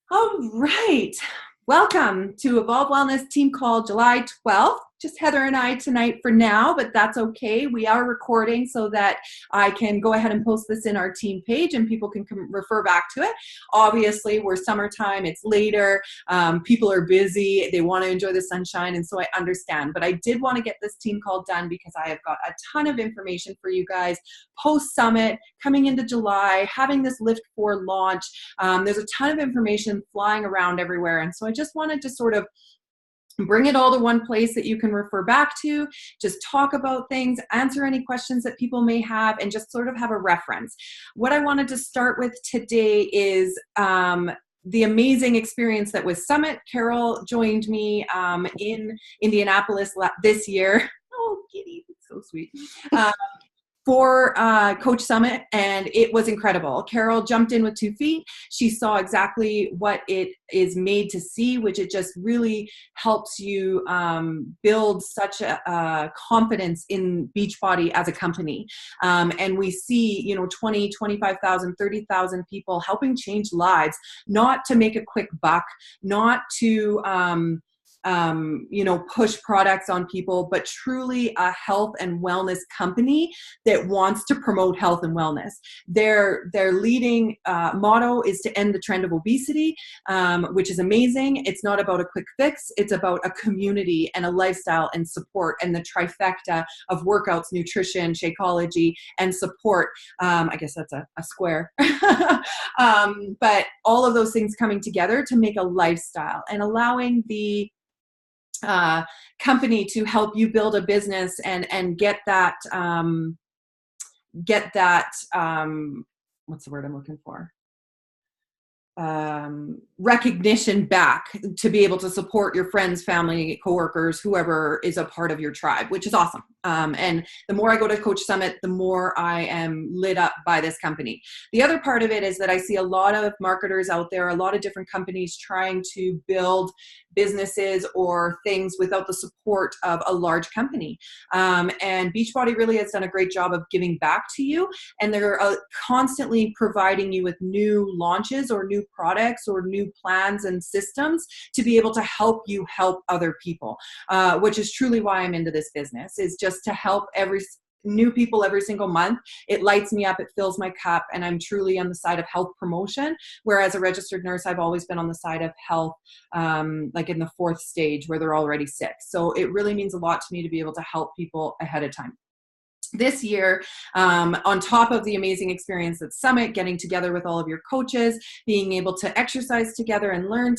All right. Welcome to Evolve Wellness Team Call July 12th. Just Heather and I tonight for now, but that's okay. We are recording so that I can go ahead and post this in our team page and people can refer back to it. Obviously, we're summertime, it's later, people are busy, they want to enjoy the sunshine, and so I understand. But I did want to get this team call done because I have got a ton of information for you guys post-summit, coming into July, having this Lift 4 launch. There's a ton of information flying around everywhere, and so I just wanted to sort of bring it all to one place that you can refer back to, just talk about things, answer any questions that people may have, and just sort of have a reference. What I wanted to start with today is the amazing experience that was Summit. Carol joined me in Indianapolis this year. Oh, kitty, it's so sweet. For Coach Summit, and it was incredible. Carol jumped in with 2 feet. She saw exactly what it is made to see, which it just really helps you build such a confidence in Beachbody as a company. And we see, 20, 25,000, 30,000 people helping change lives, not to make a quick buck, not to push products on people, but truly a health and wellness company that wants to promote health and wellness. Their leading motto is to end the trend of obesity, which is amazing. It's not about a quick fix. It's about a community and a lifestyle and support, and the trifecta of workouts, nutrition, Shakeology, and support. I guess that's a square. But all of those things coming together to make a lifestyle and allowing the company to help you build a business and get that what's the word I'm looking for? Recognition back to be able to support your friends, family, coworkers, whoever is a part of your tribe, which is awesome. And the more I go to Coach Summit, the more I am lit up by this company. The other part of it is that I see a lot of marketers out there, a lot of different companies trying to build businesses or things without the support of a large company. And Beachbody really has done a great job of giving back to you. And they're constantly providing you with new launches or new products or new plans and systems to be able to help you help other people, which is truly why I'm into this business, is just to help new people every single month. It lights me up, it fills my cup, and I'm truly on the side of health promotion. Whereas a registered nurse, I've always been on the side of health, like in the 4th stage where they're already sick. So it really means a lot to me to be able to help people ahead of time. This year, on top of the amazing experience at Summit, getting together with all of your coaches, being able to exercise together and learn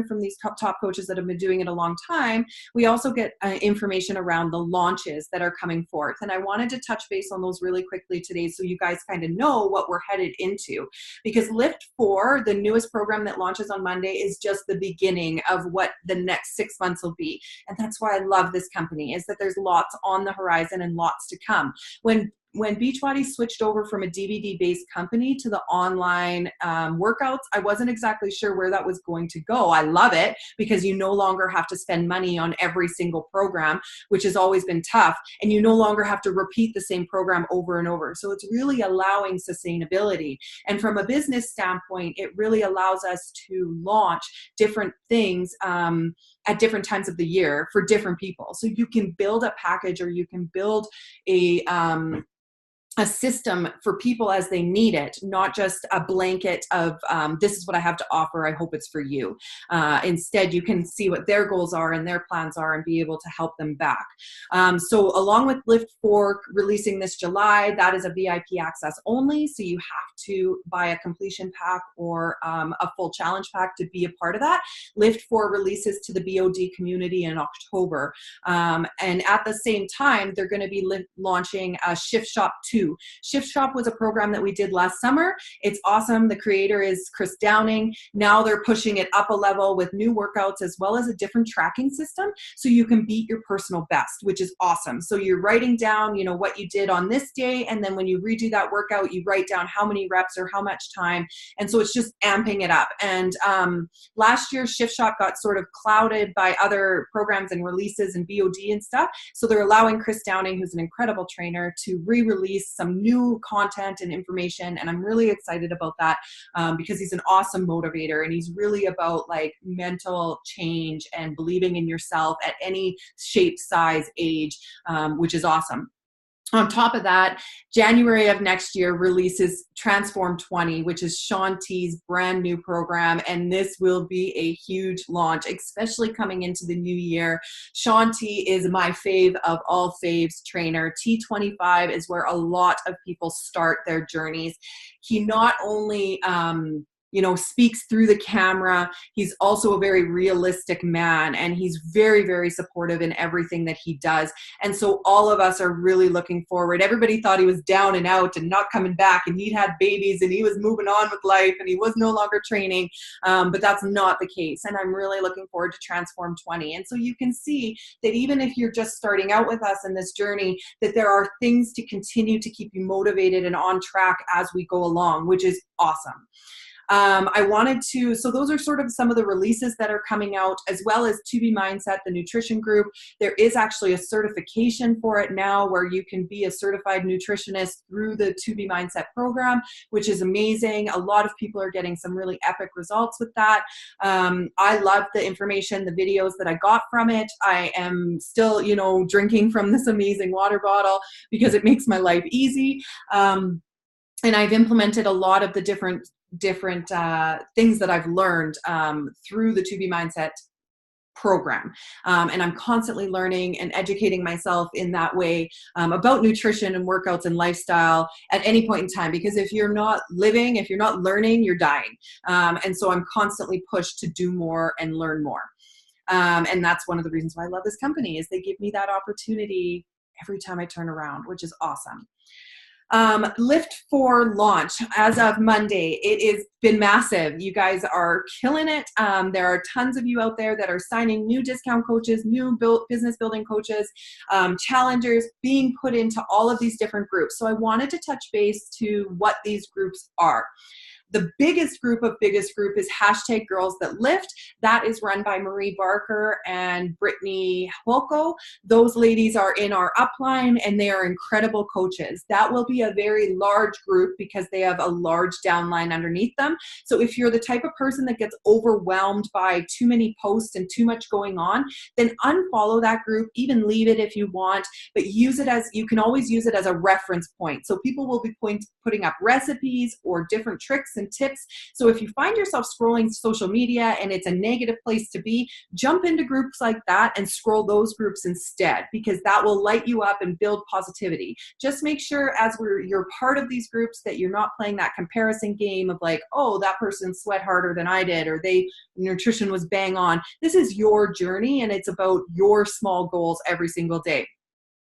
from these top coaches that have been doing it a long time, we also get information around the launches that are coming forth. And I wanted to touch base on those really quickly today so you guys kind of know what we're headed into. Because Lift 4, the newest program that launches on Monday, is just the beginning of what the next 6 months will be. And that's why I love this company, is that there's lots on the horizon and lots to come. When Beachbody switched over from a DVD-based company to the online workouts, I wasn't exactly sure where that was going to go. I love it because you no longer have to spend money on every single program, which has always been tough, and you no longer have to repeat the same program over and over. So it's really allowing sustainability. And from a business standpoint, it really allows us to launch different things at different times of the year for different people. So you can build a package, or you can build a system for people as they need it, not just a blanket of this is what I have to offer, I hope it's for you. Instead, you can see what their goals are and their plans are and be able to help them back. So along with Lift 4 releasing this July, that is a VIP access only, so you have to buy a completion pack or a full challenge pack to be a part of that. Lift 4 releases to the BOD community in October. And at the same time, they're going to be launching Shift Shop 2. Shift Shop was a program that we did last summer. It's awesome. The creator is Chris Downing. Now they're pushing it up a level with new workouts as well as a different tracking system so you can beat your personal best, which is awesome. So you're writing down, what you did on this day, and then when you redo that workout, you write down how many reps or how much time. And so it's just amping it up. And last year, Shift Shop got sort of clouded by other programs and releases and BOD and stuff. So they're allowing Chris Downing, who's an incredible trainer, to re-release release some new content and information, and I'm really excited about that because he's an awesome motivator, and he's really about like mental change and believing in yourself at any shape, size, age, which is awesome. On top of that, January of next year releases Transform 20, which is Shaun T's brand new program. And this will be a huge launch, especially coming into the new year. Shaun T is my fave of all faves trainer. T25 is where a lot of people start their journeys. He not only, speaks through the camera. He's also a very realistic man, and he's very, very supportive in everything that he does. And so all of us are really looking forward. Everybody thought he was down and out and not coming back, and he'd had babies and he was moving on with life and he was no longer training. But that's not the case. And I'm really looking forward to Transform 20. And so you can see that even if you're just starting out with us in this journey, that there are things to continue to keep you motivated and on track as we go along, which is awesome. So those are sort of some of the releases that are coming out, as well as 2B Mindset, the nutrition group. There is actually a certification for it now where you can be a certified nutritionist through the 2B Mindset program, which is amazing. A lot of people are getting some really epic results with that. I love the information, the videos that I got from it. I am still, drinking from this amazing water bottle because it makes my life easy. And I've implemented a lot of the different things that I've learned through the 2B Mindset program. And I'm constantly learning and educating myself in that way about nutrition and workouts and lifestyle at any point in time, because if you're not living, if you're not learning, you're dying. And so I'm constantly pushed to do more and learn more. And that's one of the reasons why I love this company, is they give me that opportunity every time I turn around, which is awesome. Lift for launch as of Monday. It has been massive. You guys are killing it. There are tons of you out there that are signing new discount coaches, new business building coaches, challengers being put into all of these different groups. So I wanted to touch base to what these groups are. The biggest group is hashtag Girls That Lift. That is run by Marie Barker and Brittany Holko. Those ladies are in our upline, and they are incredible coaches. That will be a very large group because they have a large downline underneath them. So if you're the type of person that gets overwhelmed by too many posts and too much going on, then unfollow that group, even leave it if you want, but you can always use it as a reference point. So people will be putting up recipes or different tricks and tips. So if you find yourself scrolling social media and it's a negative place to be, jump into groups like that and scroll those groups instead, because that will light you up and build positivity. Just make sure you're part of these groups that you're not playing that comparison game of like, oh, that person sweat harder than I did, or nutrition was bang on. This is your journey, and it's about your small goals every single day.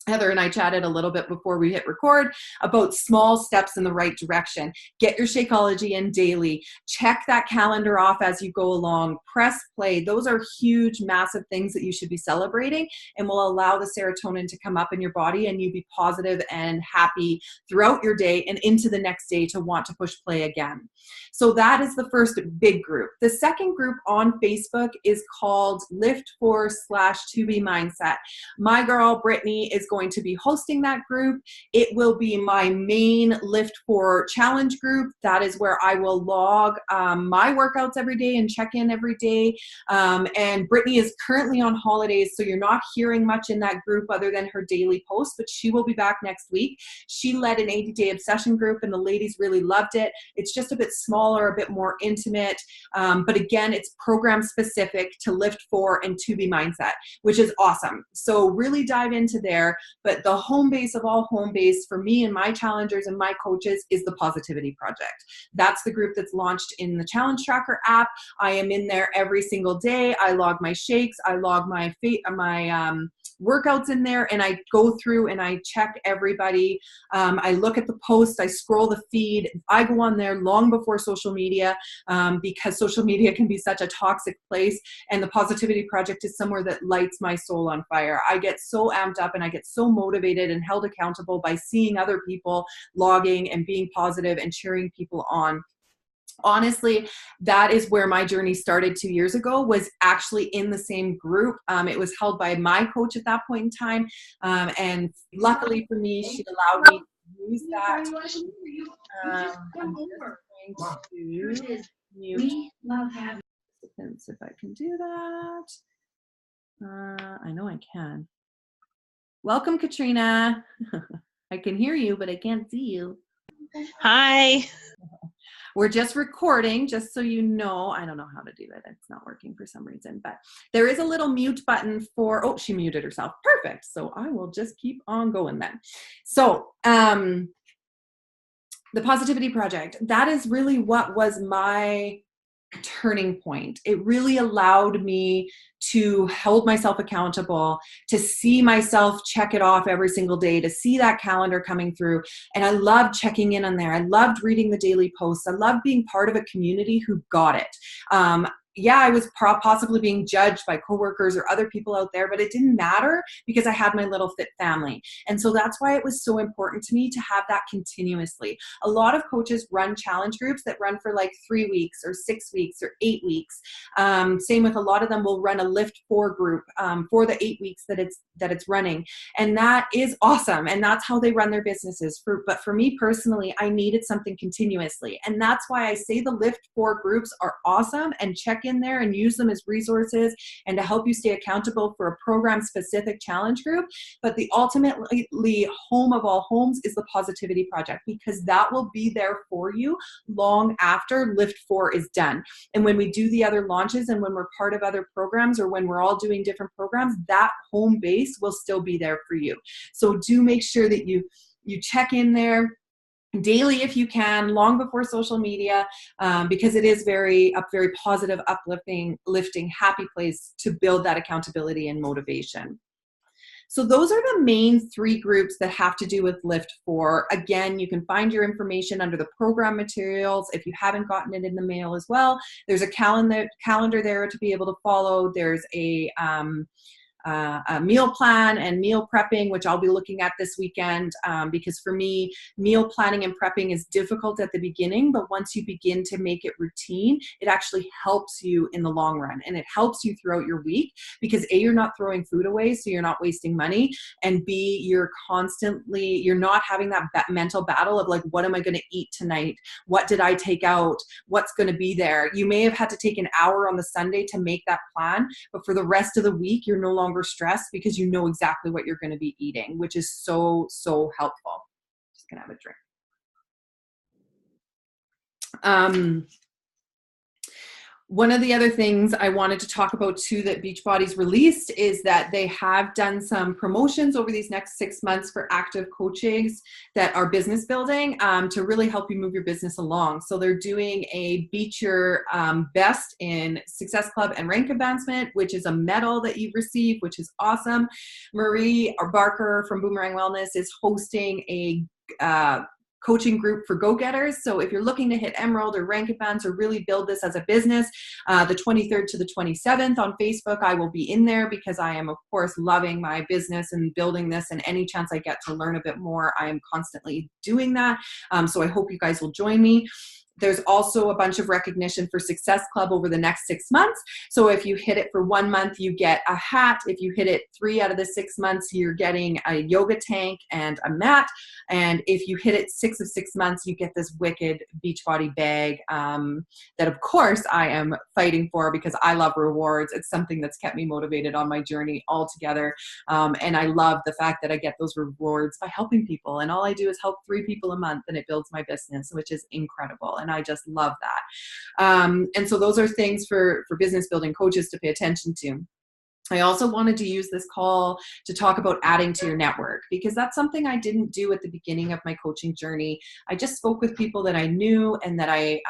Heather and I chatted a little bit before we hit record about small steps in the right direction. Get your Shakeology in daily. Check that calendar off as you go along. Press play. Those are huge, massive things that you should be celebrating, and will allow the serotonin to come up in your body, and you be positive and happy throughout your day and into the next day to want to push play again. So that is the first big group. The second group on Facebook is called Lift for /2B Mindset. My girl, Brittany, is going to be hosting that group. It will be my main Lift for challenge group. That is where I will log my workouts every day and check in every day. And Brittany is currently on holidays, so you're not hearing much in that group other than her daily posts, but she will be back next week. She led an 80-day obsession group, and the ladies really loved it. It's just a bit smaller, a bit more intimate, but again, it's program specific to Lift for and 2B Mindset, which is awesome. So really dive into there. But the home base of all home base for me and my challengers and my coaches is the Positivity Project. That's the group that's launched in the Challenge Tracker app. I am in there every single day. I log my shakes. I log my workouts in there, and I go through and I check everybody. I look at the posts. I scroll the feed. I go on there long before social media because social media can be such a toxic place, and the Positivity Project is somewhere that lights my soul on fire. I get so amped up and I get so motivated and held accountable by seeing other people logging and being positive and cheering people on. Honestly, that is where my journey started 2 years ago, was actually in the same group. It was held by my coach at that point in time. And luckily for me, she allowed me use that. I'm just going to mute participants if I can do that. I know I can. Welcome, Katrina. I can hear you, but I can't see you. Hi. We're just recording, just so you know. I don't know how to do it. It's not working for some reason, but there is a little mute button for, oh, she muted herself. Perfect. So I will just keep on going then. So the Positivity Project, that is really what was my turning point. It really allowed me to hold myself accountable, to see myself check it off every single day, to see that calendar coming through. And I loved checking in on there. I loved reading the daily posts. I loved being part of a community who got it. Yeah, I was possibly being judged by coworkers or other people out there, but it didn't matter because I had my little fit family. And so that's why it was so important to me to have that continuously. A lot of coaches run challenge groups that run for like 3 weeks or 6 weeks or 8 weeks. Same with a lot of them will run a Lift 4 group for the 8 weeks that it's running. And that is awesome. And that's how they run their businesses. But for me personally, I needed something continuously. And that's why I say the Lift 4 groups are awesome, and check in there and use them as resources and to help you stay accountable for a program specific challenge group. But the ultimately home of all homes is the Positivity Project, because that will be there for you long after Lift 4 is done. And when we do the other launches and when we're part of other programs or when we're all doing different programs, that home base will still be there for you. So do make sure that you check in there daily if you can, long before social media, because it is very positive, lifting, happy place to build that accountability and motivation. So those are the main 3 groups that have to do with Lift 4. Again, you can find your information under the program materials. If you haven't gotten it in the mail as well, there's a calendar there to be able to follow. There's a meal plan and meal prepping, which I'll be looking at this weekend, because for me, meal planning and prepping is difficult at the beginning, but once you begin to make it routine, it actually helps you in the long run, and it helps you throughout your week because A, you're not throwing food away, so you're not wasting money, and B, you're not having that mental battle of like, what am I going to eat tonight? What did I take out? What's going to be there? You may have had to take an hour on the Sunday to make that plan, but for the rest of the week, you're no longer stressed because you know exactly what you're going to be eating, which is so helpful. Just gonna have a drink. One of the other things I wanted to talk about too that Beachbody's released is that they have done some promotions over these next 6 months for active coaches that are business building to really help you move your business along. So they're doing a Beat Your Best in Success Club and Rank Advancement, which is a medal that you've received, which is awesome. Marie Barker from Boomerang Wellness is hosting a coaching group for go-getters. So if you're looking to hit Emerald or Rank Advance or really build this as a business, the 23rd to the 27th on Facebook, I will be in there because I am, of course, loving my business and building this, and any chance I get to learn a bit more, I am constantly doing that. So I hope you guys will join me. There's also a bunch of recognition for Success Club over the next 6 months. So if you hit it for 1 month, you get a hat. If you hit it 3 out of the 6 months, you're getting a yoga tank and a mat. And if you hit it 6 of 6 months, you get this wicked Beachbody bag that, of course, I am fighting for because I love rewards. It's something that's kept me motivated on my journey altogether. And I love the fact that I get those rewards by helping people. And all I do is help 3 people a month, and it builds my business, which is incredible. And I just love that. And so those are things for business building coaches to pay attention to. I also wanted to use this call to talk about adding to your network, because that's something I didn't do at the beginning of my coaching journey. I just spoke with people that I knew and that I,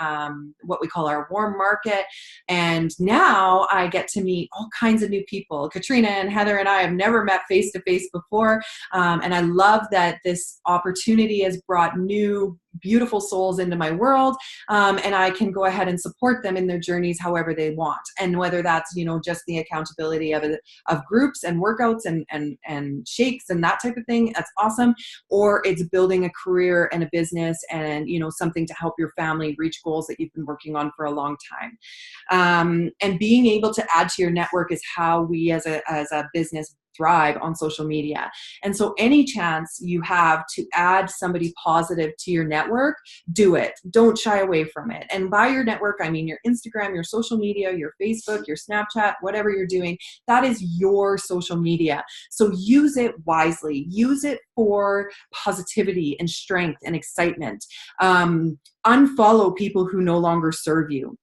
what we call our warm market. And now I get to meet all kinds of new people. Katrina and Heather and I have never met face to face before. And I love that this opportunity has brought new, beautiful souls into my world. And I can go ahead and support them in their journeys however they want. And whether that's, just the accountability of groups and workouts and shakes and that type of thing, that's awesome. Or it's building a career and a business and, something to help your family reach goals that you've been working on for a long time. And being able to add to your network is how we as a business thrive on social media. And so any chance you have to add somebody positive to your network, do it. Don't shy away from it. And by your network, I mean your Instagram, your social media, your Facebook, your Snapchat, whatever you're doing, that is your social media. So use it wisely. Use it for positivity and strength and excitement. Unfollow people who no longer serve you,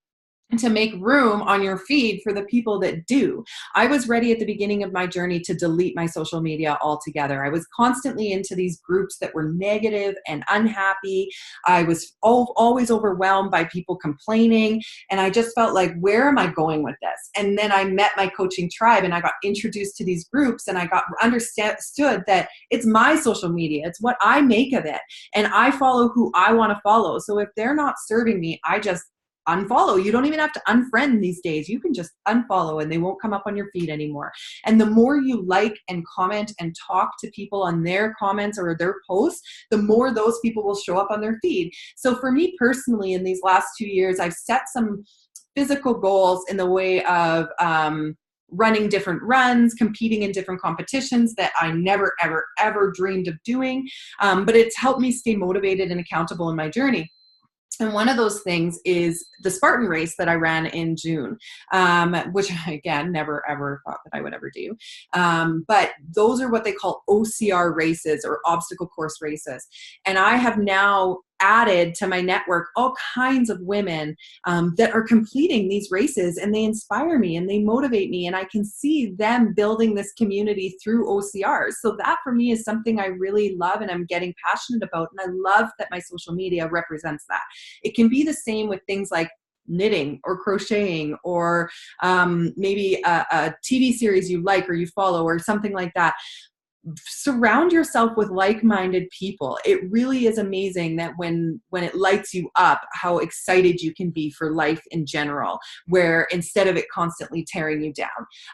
and to make room on your feed for the people that do. I was ready at the beginning of my journey to delete my social media altogether. I was constantly into these groups that were negative and unhappy. I was always overwhelmed by people complaining. And I just felt like, where am I going with this? And then I met my coaching tribe and I got introduced to these groups, and I got understood that it's my social media. It's what I make of it. And I follow who I want to follow. So if they're not serving me, I just unfollow. You don't even have to unfriend these days. You can just unfollow and they won't come up on your feed anymore. And the more you like and comment and talk to people on their comments or their posts, the more those people will show up on their feed. So for me personally, in these last 2 years, I've set some physical goals in the way of running different runs, competing in different competitions that I never, ever, ever dreamed of doing. But it's helped me stay motivated and accountable in my journey. And one of those things is the Spartan race that I ran in June, which I, again, never, ever thought that I would ever do. But those are what they call OCR races, or obstacle course races. And I have now added to my network all kinds of women that are completing these races, and they inspire me and they motivate me, and I can see them building this community through OCRs. So that for me is something I really love and I'm getting passionate about, and I love that my social media represents that. It can be the same with things like knitting or crocheting, or maybe a TV series you like or you follow or something like that. Surround yourself with like-minded people. It really is amazing that when it lights you up, how excited you can be for life in general, where instead of it constantly tearing you down.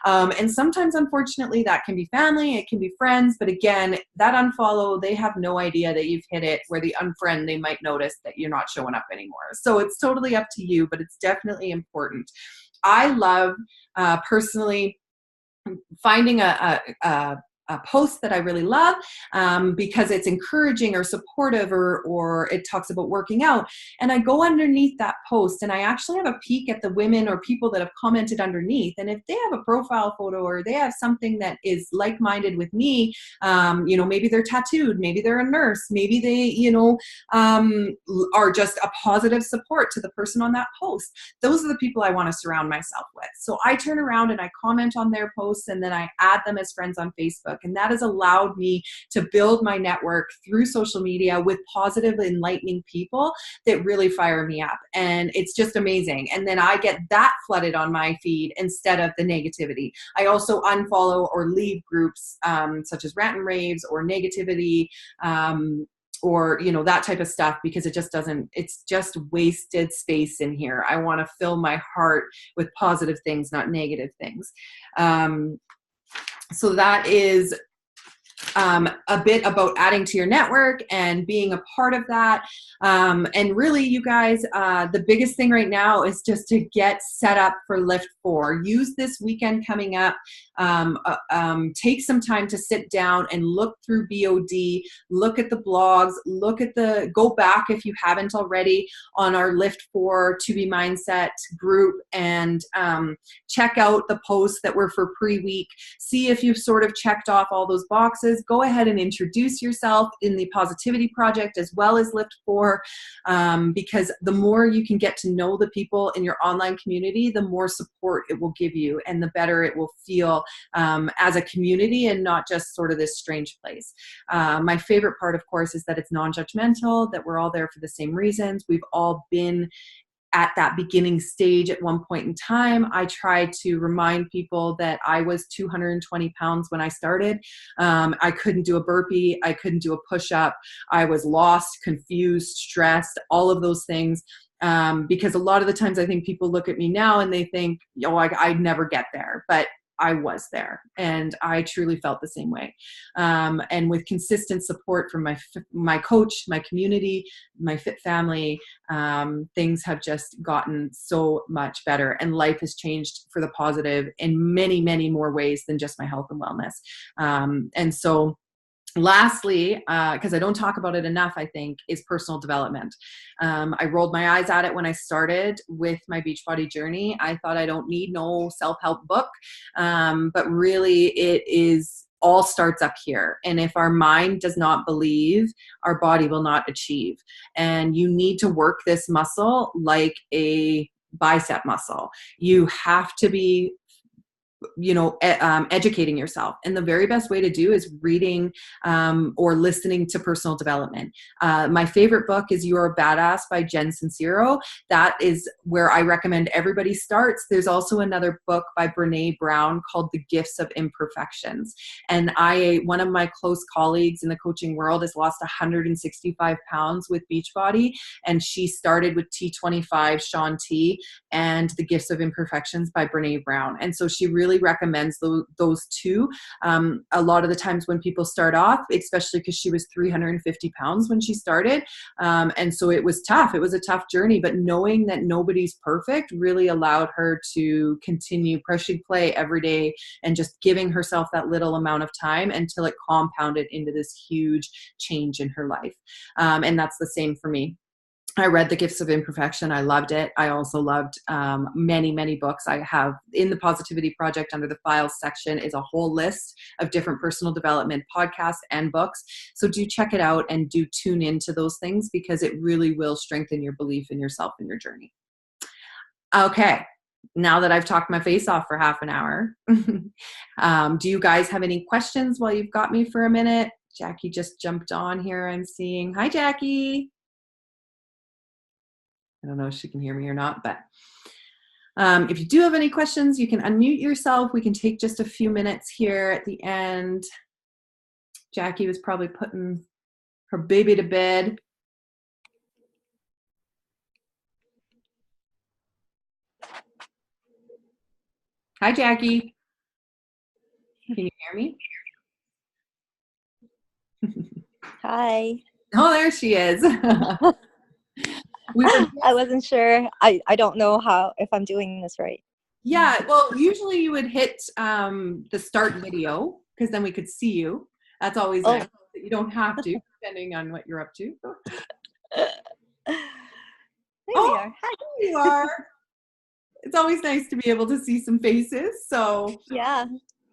And sometimes, unfortunately, that can be family, it can be friends, but again, that unfollow, they have no idea that you've hit it, where the unfriend, they might notice that you're not showing up anymore. So it's totally up to you, but it's definitely important. I love, personally, finding a post that I really love because it's encouraging or supportive, or it talks about working out. And I go underneath that post and I actually have a peek at the women or people that have commented underneath. And if they have a profile photo or they have something that is like-minded with me, maybe they're tattooed, maybe they're a nurse, maybe they, are just a positive support to the person on that post. Those are the people I want to surround myself with. So I turn around and I comment on their posts, and then I add them as friends on Facebook. And that has allowed me to build my network through social media with positive, enlightening people that really fire me up. And it's just amazing. And then I get that flooded on my feed instead of the negativity. I also unfollow or leave groups such as rant and raves or negativity, or that type of stuff, because it's just wasted space in here. I want to fill my heart with positive things, not negative things. So that is a bit about adding to your network and being a part of that. And really, you guys, the biggest thing right now is just to get set up for Lift 4. Use this weekend coming up. Take some time to sit down and look through BOD, look at the blogs, go back if you haven't already on our Lift 4 To Be Mindset group, and check out the posts that were for pre-week. See if you've sort of checked off all those boxes. Go ahead and introduce yourself in the Positivity Project as well as Lift 4, because the more you can get to know the people in your online community, the more support it will give you, and the better it will feel as a community and not just sort of this strange place. My favorite part, of course, is that it's non-judgmental, that we're all there for the same reasons. We've all been at that beginning stage at one point in time. I try to remind people that I was 220 pounds when I started. I couldn't do a burpee. I couldn't do a push-up. I was lost, confused, stressed, all of those things. Because a lot of the times I think people look at me now and they think, I'd never get there. But I was there, and I truly felt the same way. And with consistent support from my coach, my community, my fit family, things have just gotten so much better, and life has changed for the positive in many, many more ways than just my health and wellness. And so lastly, because I don't talk about it enough, I think, is personal development. I rolled my eyes at it when I started with my Beachbody journey. I thought I don't need no self-help book, but really it is all starts up here. And if our mind does not believe, our body will not achieve. And you need to work this muscle like a bicep muscle. You have to be educating yourself. And the very best way to do is reading or listening to personal development. My favorite book is You Are a Badass by Jen Sincero. That is where I recommend everybody starts. There's also another book by Brene Brown called The Gifts of Imperfections. And one of my close colleagues in the coaching world has lost 165 pounds with Beachbody. And she started with T25, Shaun T, and The Gifts of Imperfections by Brene Brown. And so she really recommends those two. A lot of the times when people start off, especially because she was 350 pounds when she started. And so it was tough. It was a tough journey, but knowing that nobody's perfect really allowed her to continue pushing play every day and just giving herself that little amount of time until it compounded into this huge change in her life. And that's the same for me. I read The Gifts of Imperfection. I loved it. I also loved many, many books. I have in the Positivity Project under the files section is a whole list of different personal development podcasts and books. So do check it out and do tune into those things, because it really will strengthen your belief in yourself and your journey. Okay. Now that I've talked my face off for half an hour, do you guys have any questions while you've got me for a minute? Jackie just jumped on here. I'm seeing. Hi, Jackie. I don't know if she can hear me or not, but if you do have any questions, you can unmute yourself. We can take just a few minutes here at the end. Jackie was probably putting her baby to bed. Hi, Jackie. Can you hear me? Hi. Oh, there she is. I wasn't sure. I don't know if I'm doing this right. Yeah, well, usually you would hit the start video, because then we could see you. That's always nice. You don't have to, depending on what you're up to. There we are. Hi. There you are. It's always nice to be able to see some faces. So yeah.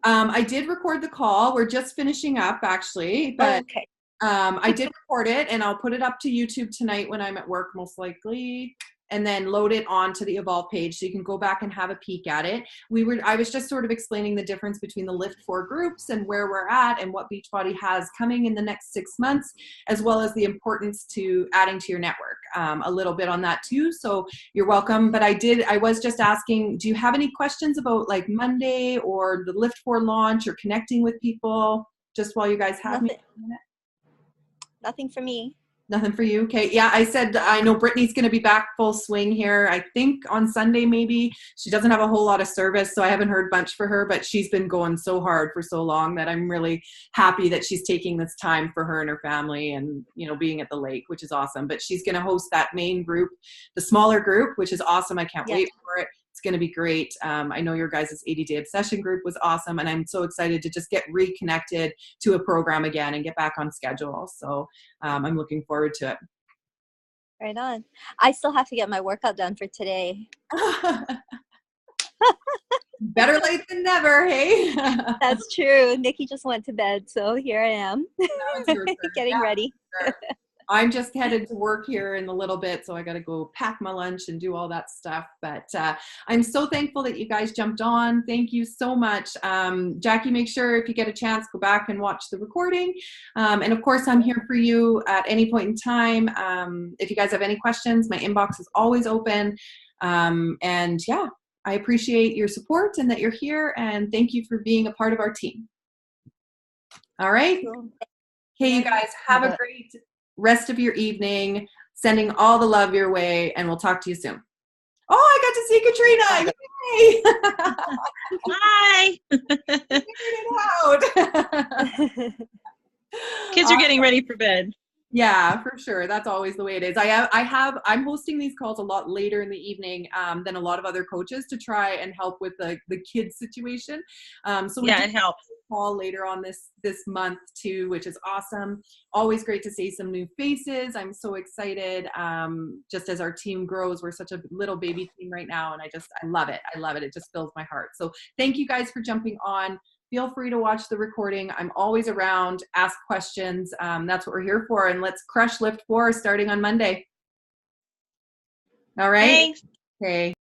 I did record the call. We're just finishing up, actually, but okay. I did record it, and I'll put it up to YouTube tonight when I'm at work, most likely, and then load it onto the Evolve page so you can go back and have a peek at it. I was just sort of explaining the difference between the Lift 4 groups and where we're at and what Beachbody has coming in the next 6 months, as well as the importance to adding to your network. A little bit on that too, so you're welcome. But I was just asking, do you have any questions about like Monday or the Lift 4 launch or connecting with people, just while you guys have me? Nothing for me. Nothing for you? Okay. Yeah, I said I know Brittany's going to be back full swing here, I think on Sunday maybe. She doesn't have a whole lot of service, so I haven't heard much for her, but she's been going so hard for so long that I'm really happy that she's taking this time for her and her family and, being at the lake, which is awesome. But she's going to host that main group, the smaller group, which is awesome. I can't wait for it. It's going to be great. I know your guys' 80-day obsession group was awesome, and I'm so excited to just get reconnected to a program again and get back on schedule. So I'm looking forward to it. Right on. I still have to get my workout done for today. Better late than never, hey? That's true. Nikki just went to bed, so here I am getting ready. Sure. I'm just headed to work here in a little bit, so I got to go pack my lunch and do all that stuff. But I'm so thankful that you guys jumped on. Thank you so much. Jackie, make sure if you get a chance, go back and watch the recording. And of course, I'm here for you at any point in time. If you guys have any questions, my inbox is always open. And yeah, I appreciate your support and that you're here. And thank you for being a part of our team. All right. Cool. Hey, you guys, have a great rest of your evening, sending all the love your way, and we'll talk to you soon. Oh, I got to see Katrina. Hey. Hi. Figured it out. Kids are getting ready for bed. Yeah, for sure. That's always the way it is. I'm hosting these calls a lot later in the evening than a lot of other coaches to try and help with the kids situation. So we it helps. Call later on this month too, which is awesome. Always great to see some new faces. I'm so excited. Just as our team grows, we're such a little baby team right now, and I love it. I love it. It just fills my heart. So thank you guys for jumping on. Feel free to watch the recording. I'm always around. Ask questions. That's what we're here for. And let's crush Lift 4 starting on Monday. All right. Thanks. Okay.